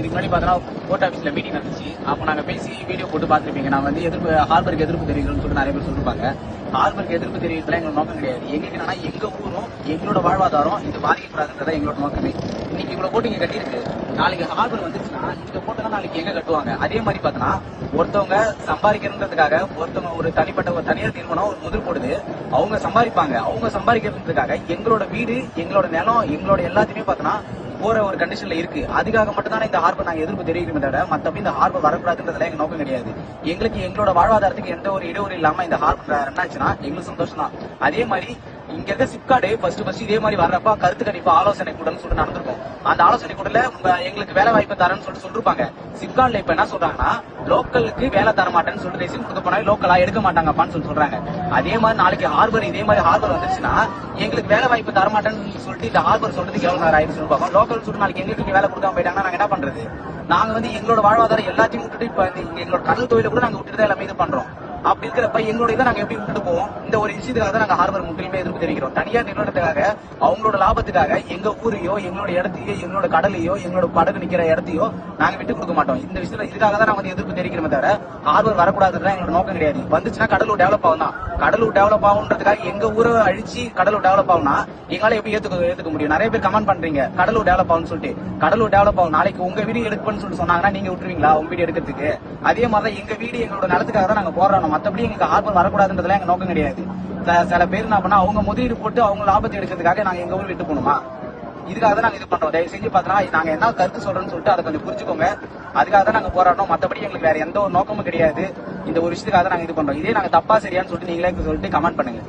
இதுக்கு முன்னாடி பார்த்தா போர்ட் ஆஃபீஸ்ல மீட்டிங் நடந்துச்சு. அப்போ நாங்க பேசி வீடியோ போட்டு பார்த்துருப்பீங்க. நான் வந்து ஹார்பருக்கு எதிர்ப்பு தெரிவிக்கணும்னு சொல்லிட்டு நிறைய பேர் சொல்லிருப்பாங்க. ஹார்பருக்கு எதிர்ப்பு தெரிவிக்கலாம் எங்களோட நோக்கம் கிடையாது. எங்களுக்கு என்னன்னா எங்க ஊரும் எங்களோட வாழ்வாதாரம் இது பாதிக்கப்படாதுன்றதா எங்களோட நோக்கமே. இன்னைக்கு இவ்வளவு போட்டு இங்க கட்டியிருக்கு, நாளைக்கு ஹார்பர் வந்துச்சுன்னா இந்த போட்டெல்லாம் நாளைக்கு எங்க கட்டுவாங்க? அதே மாதிரி பார்த்தோன்னா ஒருத்தவங்க சம்பாதிக்கிறதுக்காக ஒருத்தவங்க ஒரு தனிப்பட்ட ஒரு தனியார் நிறுவனம் ஒரு முதல் போடுது, அவங்க சம்பாதிப்பாங்க. அவங்க சம்பாதிக்கிறதுக்காக எங்களோட வீடு எங்களோட நிலம் எங்களோட எல்லாத்தையுமே பார்த்தோன்னா போற ஒரு கண்டிஷன்ல இருக்கு. அதுக்காக மட்டும் தான் இந்த ஹார்பர் நாங்க எதிர்ப்பு தெரிவிக்கிறோமே தவிர மத்தபடி இந்த ஹார்பர் வரக்கூடாதுன்றதுல எங்க நோக்கம் கிடையாது. எங்களுக்கு எங்களோட வாழ்வாதாரத்துக்கு எந்த ஒரு இடையூறு இல்லாம இந்த ஹார்பர் ரன் ஆச்சுன்னா எங்களுக்கு சந்தோஷம் தான். அதே மாதிரி இங்க இருக்க சிப்கார்டு ஃபர்ஸ்ட் இதே மாதிரி வர்றப்ப கருத்து கணிப்பு ஆலோசனை கூடன்னு சொல்லிட்டு நடந்திருக்கும். அந்த ஆலோசனை கூடல எங்களுக்கு வேலை வாய்ப்பு தரேன்னு சொல்லிட்டு சொல்லிருப்பாங்க. சிப்கார்ட்ல இப்ப என்ன சொல்றாங்கன்னா லோக்கலுக்கு வேலை தர மாட்டேன்னு சொல்லிட்டு ரெசிம் கொடுக்க போனா லோக்கலா எடுக்க மாட்டாங்கப்பான்னு சொல்றாங்க. அதே மாதிரி நாளைக்கு ஹார்பர் இதே மாதிரி ஹார்பர் வந்துச்சுன்னா எங்களுக்கு வேலை வாய்ப்பு தர மாட்டேன்னு சொல்லிட்டு இந்த ஹார்பர் சொல்றதுக்கு எவ்வளவு நேரம் ஆயிடுச்சு சொல்லுவாங்க. லோக்கல் சொல்லிட்டு நாளைக்கு எங்களுக்கு வேலை கொடுக்காம போயிட்டாங்கன்னா நாங்க என்ன பண்றது? நாங்க வந்து எங்களோட வாழ்வாதாரம் எல்லாத்தையும் விட்டுட்டு இப்ப எங்களோட கடல் தொழில கூட நாங்க விட்டுட்டு தான் எல்லாமே இது பண்றோம். அப்படி இருக்கிறப்ப எங்களோட இதை நாங்க எப்படி விட்டுட்டு போவோம்? இந்த ஒரு விஷயத்துக்காக தான் நாங்க ஹார்பர் முற்றிலுமே எதிர்ப்பு தெரிவிக்கிறோம். தனியார் நிறுவனத்துக்காக அவங்களோட லாபத்துக்காக எங்க ஊரையோ எங்களோட இடத்தையோ எங்களோட கடலையோ எங்களோட படகு நிக்கிற இடத்தையோ நாங்க விட்டு கொடுக்க மாட்டோம். இந்த விஷயத்துல இதுக்காக தான் நாங்க வந்து எதிர்ப்பு தெரிவிக்கிறோமே தவிர ஹார்பர் வரக்கூடாதுதான் எங்களோட நோக்கம் கிடையாது. வந்துச்சுன்னா கடலூர் டெவலப் ஆகும் தான். கடலூர் டெவலப் ஆகுன்றதுக்காக எங்க ஊரை அழிச்சு கடலூர் டெவலப் ஆகும்னா எங்களால எப்படி ஏத்துக்க முடியும்? நிறைய பேர் கமெண்ட் பண்றீங்க கடலூர் டெவலப் ஆகும்னு சொல்லிட்டு. கடலூர் டெவலப் ஆகும் நாளைக்கு உங்க வீடு எடுப்பேன்னு சொல்லிட்டு சொன்னாங்கன்னா நீங்க விட்டுருவீங்களா உங்க வீடு எடுக்கிறதுக்கு? அதே மாதிரிதான் எங்க வீடு எங்களோட நிலத்துக்காக தான் நாங்க போராடணும். மத்தபடி எங்களுக்கு ஹார்பர் வரக்கூடாதுன்றதுல எங்க நோக்கம் கிடையாது. சில பேர் என்ன பண்ணா அவங்க முதலீடு போட்டு அவங்க லாபத்தை எடுக்கிறதுக்காக நாங்க எங்க ஊர் விட்டு போகணுமா? இதுக்காக தான் நாங்க இது பண்றோம். தயவு செஞ்சு பார்த்தா நாங்க என்ன கருத்து சொல்றோம்னு சொல்லிட்டு அதை கொஞ்சம் புரிஞ்சுக்கோங்க. அதுக்காக தான் நாங்க போராடணும். மத்தபடி எங்களுக்கு வேற எந்த ஒரு நோக்கமும் கிடையாது. இந்த ஒரு விஷயத்துக்காக தான் நாங்க இது பண்றோம். இதே நாங்க தப்பா சரியான்னு சொல்லிட்டு நீங்களே சொல்லிட்டு கமெண்ட் பண்ணுங்க.